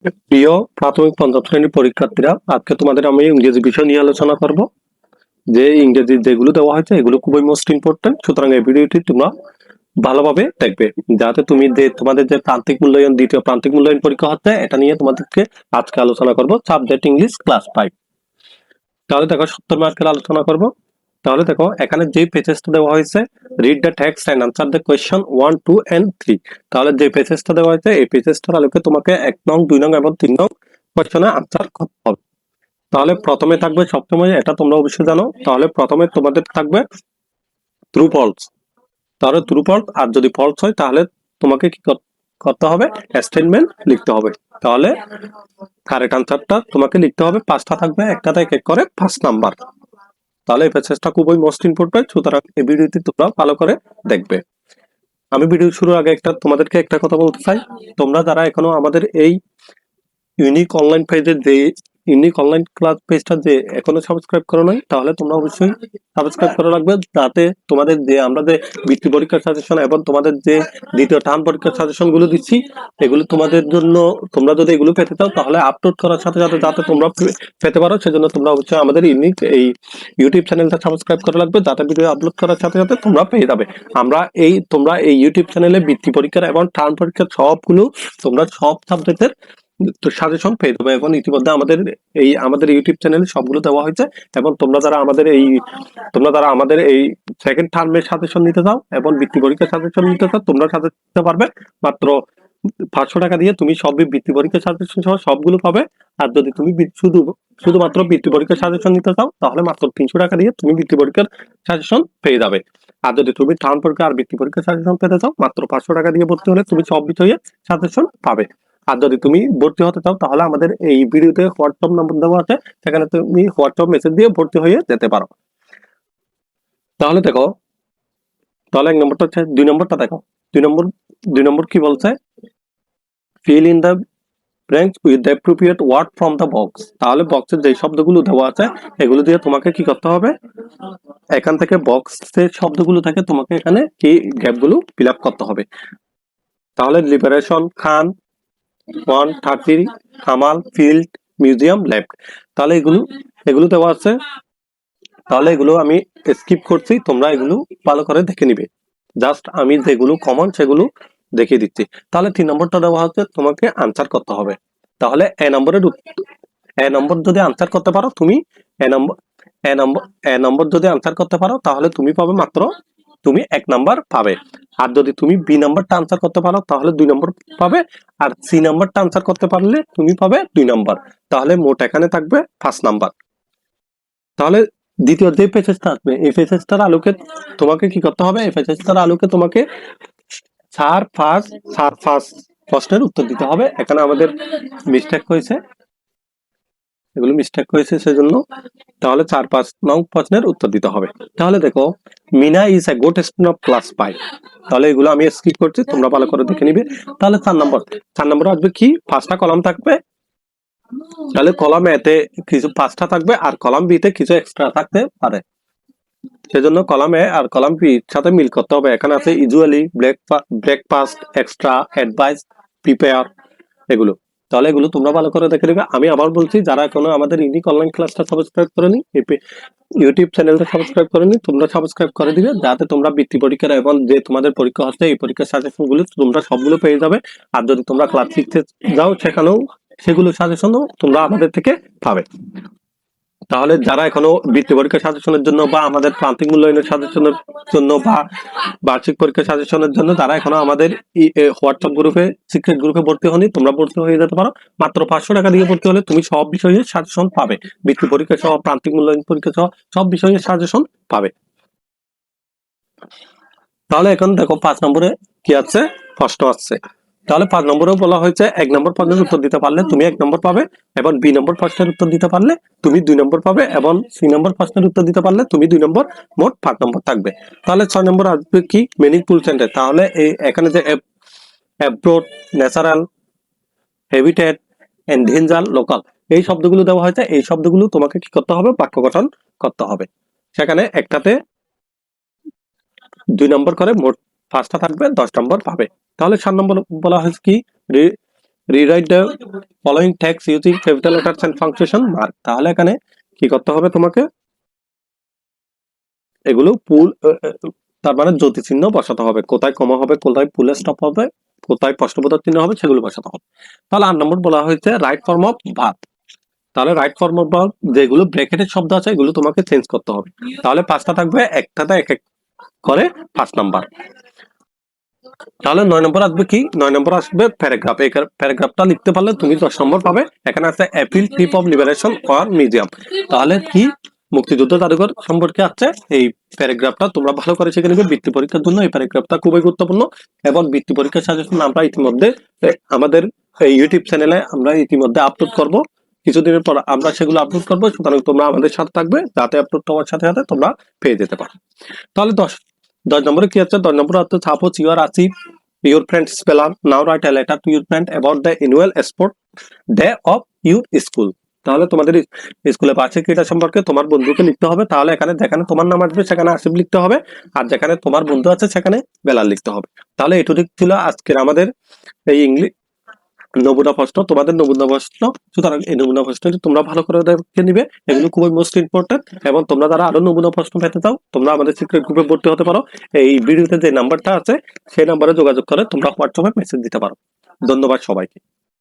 প্রিয় প্রাথমিক পঞ্চম শ্রেণীর পরীক্ষার্থীরা, আজকে তোমাদের আমি ইংরেজি বিষয় নিয়ে আলোচনা করব। যে ইংরেজি যেগুলো দেওয়া হয়েছে এগুলো খুবই মোস্ট ইম্পর্টেন্ট, সুতরাং এই ভিডিওটি তোমরা ভালোভাবে দেখবে, যাতে তুমি যে তোমাদের যে প্রান্তিক মূল্যায়ন, দ্বিতীয় প্রান্তিক মূল্যায়ন পরীক্ষা হচ্ছে, এটা নিয়ে তোমাদেরকে আজকে আলোচনা করব। Subject English class 5। তাহলে দেখো 70 মার্কের আলোচনা করব। তাহলে দেখো এখানে যে পেজেসটা দেওয়া হয়েছে, read the text and answer the question 1, 2 and 3। তাহলে যে পেজেসটা দেওয়া হয়েছে এই পেজেসটার আলোকে তোমাকে 1 নং, 2 নং এবং 3 নং কোয়েশ্চনে আনসার করতে হবে। তাহলে প্রথমে থাকবে, সবসময় এটা তোমরা অবশ্যই জানো, তাহলে প্রথমে তোমাদের থাকবে ট্রু ফলস। তাহলে ট্রু ফলস, আর যদি ফলস হয় তাহলে তোমাকে কি করতে হবে, স্টেটমেন্ট লিখতে হবে। তাহলে কারেক্ট আনসারটা তোমাকে লিখতে হবে, 5টা থাকবে, একটাতে এক এক করে 5 নাম্বার। তাহলে এই প্যাসেজটা খুবই মোস্ট ইম্পর্টেন্ট, সুতরাং এই ভিডিওটি তোমরা ভালো করে দেখবে। আমি ভিডিও শুরুর আগে তোমাদেরকে একটা কথা বলতে চাই। তোমরা যারা এখনো আমাদের এই ইউনিক অনলাইন পেজের যে ইউনিক অনলাইন ক্লাস পেজটা যে এখনো সাবস্ক্রাইব করো নাই, তাহলে তোমরা অবশ্যই সাবস্ক্রাইব করে রাখবে, যাতে তোমাদের যে আমরা যে বৃত্তি পরীক্ষার সাজেশন এবং তোমাদের যে দ্বিতীয় টার্ম পরীক্ষার সাজেশন গুলো দিচ্ছি, এগুলো তোমাদের জন্য, তোমরা যদি এগুলো পেতে চাও তাহলে আপলোড করার সাথে সাথে যাতে তোমরা পেতে পারো, সেজন্য তোমরা অবশ্যই আমাদের ইউনিক এই ইউটিউব চ্যানেলটা সাবস্ক্রাইব করে রাখবে, যাতে ভিডিও আপলোড করার সাথে সাথে তোমরা পেয়ে যাবে। তোমরা এই ইউটিউব চ্যানেলে বৃত্তি পরীক্ষার এবং টার্ম পরীক্ষার সবগুলো, তোমরা সব সাবজেক্টের সাজেশন পেয়ে যাবে। এবং ইতিমধ্যে আমাদের ইউটিউব চ্যানেলে সবগুলো দেওয়া হয়েছে। এবং তোমরা যারা আমাদের এই সেকেন্ড টার্মের সাজেশন নিতে চাও এবং বৃত্তি পরীক্ষার সাজেশন নিতে চাও, তোমরা সাজেশন নিতে পারবে মাত্র 500 টাকা দিয়ে। তুমি সব বৃত্তি পরীক্ষার সাজেশন সহ সবগুলো পাবে। আর যদি তুমি শুধুমাত্র বৃত্তি পরীক্ষার সাজেশন নিতে চাও, তাহলে মাত্র 300 টাকা দিয়ে তুমি বৃত্তি পরীক্ষার সাজেশন পেয়ে যাবে। আর যদি তুমি টার্ম পরীক্ষা আর বৃত্তি পরীক্ষার সাজেশন পেতে চাও, মাত্র 500 টাকা দিয়ে ভর্তি হলে তুমি সব বিষয়ে সাজেশন পাবে। আর যদি তুমি ভর্তি হতে চাও, তাহলে আমাদের এই ভিডিওতে হোয়াটসঅ্যাপ নম্বর দেওয়া আছে, সেখানে তুমি হোয়াটসঅ্যাপ মেসেজ দিয়ে ভর্তি হয়ে যেতে পারো। তাহলে দেখো, তাহলে 1 নম্বরটা হচ্ছে, 2 নম্বরটা দেখো। 2 নম্বর কি বলছে, fill in the blanks with the appropriate word from the box. তাহলে বক্সের যে শব্দগুলো দেওয়া আছে এগুলো দিয়ে তোমাকে কি করতে হবে, এখান থেকে বক্সের শব্দগুলো থেকে তোমাকে এখানে কি গ্যাপগুলো ফিল আপ করতে হবে। তাহলে লিবারেশন, খান, 130, কামাল, ফিল্ড, মিউজিয়াম, লেফট। তাহলে এগুলো দেওয়া আছে। তাহলে এগুলো আমি স্কিপ করছি, তোমরা এগুলো ভালো করে দেখে নিবে। জাস্ট আমি যেগুলো কমন সেগুলো দেখিয়ে দিচ্ছি। তাহলে 3 নম্বরটা দেওয়া হচ্ছে, তোমাকে আনসার করতে হবে। তাহলে এ নম্বর যদি আনসার করতে পারো তুমি, এ নম্বর এ নম্বর এ নম্বর যদি আনসার করতে পারো, তাহলে তুমি পাবে মাত্র 1 নাম্বার পাবে। আর যদি তুমি বি নাম্বারটা আনসার করতে পারো, তাহলে 2 নম্বর পাবে। আর সি নাম্বারটা আনসার করতে পারলে তুমি পাবে 2 নাম্বার। তাহলে মোট এখানে থাকবে 5 নাম্বার। তাহলে দ্বিতীয় যে পেজেসটা আসবে, এই পেজেসটার আলোকে তোমাকে কি করতে হবে, এই পেজেসটার আলোকে তোমাকে 4-5 প্রশ্নের উত্তর দিতে হবে। এখানে আমাদের মিস্টেক হয়েছে, এগুলো মিস্টেক হয়েছে সেজন্য। তাহলে 4-5 নং প্রশ্নের উত্তর দিতে হবে। তাহলে দেখো, Meena is a good student of class 5। তাহলে এগুলো আমি স্কিপ করছি, তোমরা ভালো করে দেখে নিবে। তাহলে 4 নম্বর আসবে কি, 5টা কলাম থাকবে। তাহলে কলাম এ তে কিছু 5টা থাকবে, আর কলাম বি তে কিছু এক্সট্রা থাকতে পারে, সেজন্য কলাম এ আর কলাম বি সাথে মিল করতে হবে। এখানে আছে usually, breakfast, extra, advice, prepare, এগুলো। তাহলে এগুলো তোমরা ভালো করে দেখে নেবে। আমি আবার বলছি, যারা এখনো আমাদের ইউনিক অনলাইন ক্লাসটা সাবস্ক্রাইব করেনি, ইউটিউব চ্যানেলটা সাবস্ক্রাইব করেনি, তোমরা সাবস্ক্রাইব করে দিবে, যাতে তোমরা বৃত্তি পরীক্ষার এবং যে তোমাদের পরীক্ষা হচ্ছে এই পরীক্ষার সাজেশন গুলো তোমরা সবগুলো পেয়ে যাবে। আর যদি তোমরা ক্লাস শিখতে যাও, সেখানেও সেগুলো সাজেশনও তোমরা আমাদের থেকে পাবে। তাহলে যারা এখনো বৃত্তি পরীক্ষা সাজেশনের জন্য বা আমাদের প্রান্তিক মূল্যায়নের সাজেশনের জন্য বা বার্ষিক পরীক্ষা সাজেশনের জন্য যারা এখনো আমাদের হোয়াটসঅ্যাপ গ্রুপে, সিক্রেট গ্রুপে ভর্তি হয়নি, তোমরা ভর্তি হয়ে যেতে পারো। মাত্র 500 টাকা দিয়ে ভর্তি হলে তুমি সব বিষয়ে সাজেশন পাবে, বৃত্তি পরীক্ষা সহ, প্রান্তিক মূল্যায়ন পরীক্ষা সহ সব বিষয়ে সাজেশন পাবে। তাহলে এখন দেখো 5 নম্বরে কি আছে, প্রশ্ন আছে। তাহলে 5 নম্বরেও বলা হয়েছে, 1 নম্বর প্রশ্নের উত্তর দিতে পারলে তুমি 1 নম্বর পাবে, এবং বি নম্বর প্রশ্নের উত্তর দিতে পারলে তুমি 2 নম্বর পাবে, এবং সি নম্বর প্রশ্নের উত্তর দিতে পারলে তুমি 2 নম্বর, মোট 5 নম্বর থাকবে। তাহলে 6 নম্বর আসবে কি, মিনিংফুল সেন্টেন্স। তাহলে এখানে যে abroad, natural, habitat, endanger, local, এই শব্দগুলো দেওয়া হয়েছে। এই শব্দগুলো তোমাকে কি করতে হবে, বাক্য গঠন করতে হবে। সেখানে একটাতে 2 নম্বর করে, মোট 5টা থাকবে, 10 নম্বর পাবে। তাহলে 7 নম্বর বলা হয়েছে কি, rewrite the following text using capital letters and punctuation mark. তাহলে এখানে কি করতে হবে তোমাকে, এগুলো পুল, তার মানে জ্যোতি চিহ্ন বসাতে হবে, কোথায় কমা হবে, কোথায় ফুল স্টপ হবে, কোথায় প্রশ্নবোধক চিহ্ন হবে, সেগুলো বসাতে হবে। তাহলে 8 নম্বর বলা হয়েছে রাইট ফর্ম অফ ভার্ব। তাহলে রাইট ফর্ম অফ ভার্ব যেগুলো ব্র্যাকেটের শব্দ আছে এগুলো তোমাকে চেঞ্জ করতে হবে। তাহলে 5টা থাকবে, একটাতে এক এক করে 5 নাম্বার। তাহলে 9 নম্বর আসবে কি, 9 নম্বর আসবে প্যারাগ্রাফ। এই প্যারাগ্রাফটা লিখতে পারলে তুমি 10 নম্বর পাবে। এখানে আছে appeal trip of liberation or museum. তাহলে কি, মুক্তিযুদ্ধ জাদুঘর সম্পর্কে আছে। এই প্যারাগ্রাফটা তোমরা ভালো করে শিখে নেবে বৃত্তি পরীক্ষার জন্য। এই প্যারাগ্রাফটা খুবই গুরুত্বপূর্ণ এবং বৃত্তি পরীক্ষার সাজেশন আমরা ইতিমধ্যে আমাদের এই ইউটিউব চ্যানেলে আমরা ইতিমধ্যে আপলোড করব। কিছুদিনের পর আমরা সেগুলো আপলোড করবো, সুতরাং তোমরা আমাদের সাথে থাকবে যাতে আপলোড হওয়ার সাথে সাথে তোমরা পেয়ে যেতে পারো। তাহলে 10 নম্বরে কি আছে, 10 নম্বরে হচ্ছে suppose you are Asif, your friend speller, now write a letter to your friend about the annual sport day of your school। তাহলে তোমাদের স্কুলে বার্ষিক ক্রীড়া সম্পর্কে তোমার বন্ধুকে লিখতে হবে। তাহলে এখানে যেখানে তোমার নাম আসবে সেখানে আসিফ লিখতে হবে, আর যেখানে তোমার বন্ধু আছে সেখানে বেলাল লিখতে হবে। তাহলে এটুকু ছিল আজকের আমাদের এই ইংলিশ নমুনা প্রশ্ন, তোমাদের নমুনা প্রশ্ন। সুতরাং এই নমুনা প্রশ্নটি তোমরা ভালো করে দেখে নিবে, এগুলো খুবই মোস্ট ইম্পর্টেন্ট। এবং তোমরা যারা আরো নমুনা প্রশ্ন পেতে চাও তোমরা আমাদের সিক্রেট গ্রুপে ভর্তি হতে পারো। এই ভিডিওতে যে নাম্বারটা আছে সেই নাম্বারে যোগাযোগ করে তোমরা হোয়াটসঅ্যাপে মেসেজ দিতে পারো। ধন্যবাদ সবাইকে।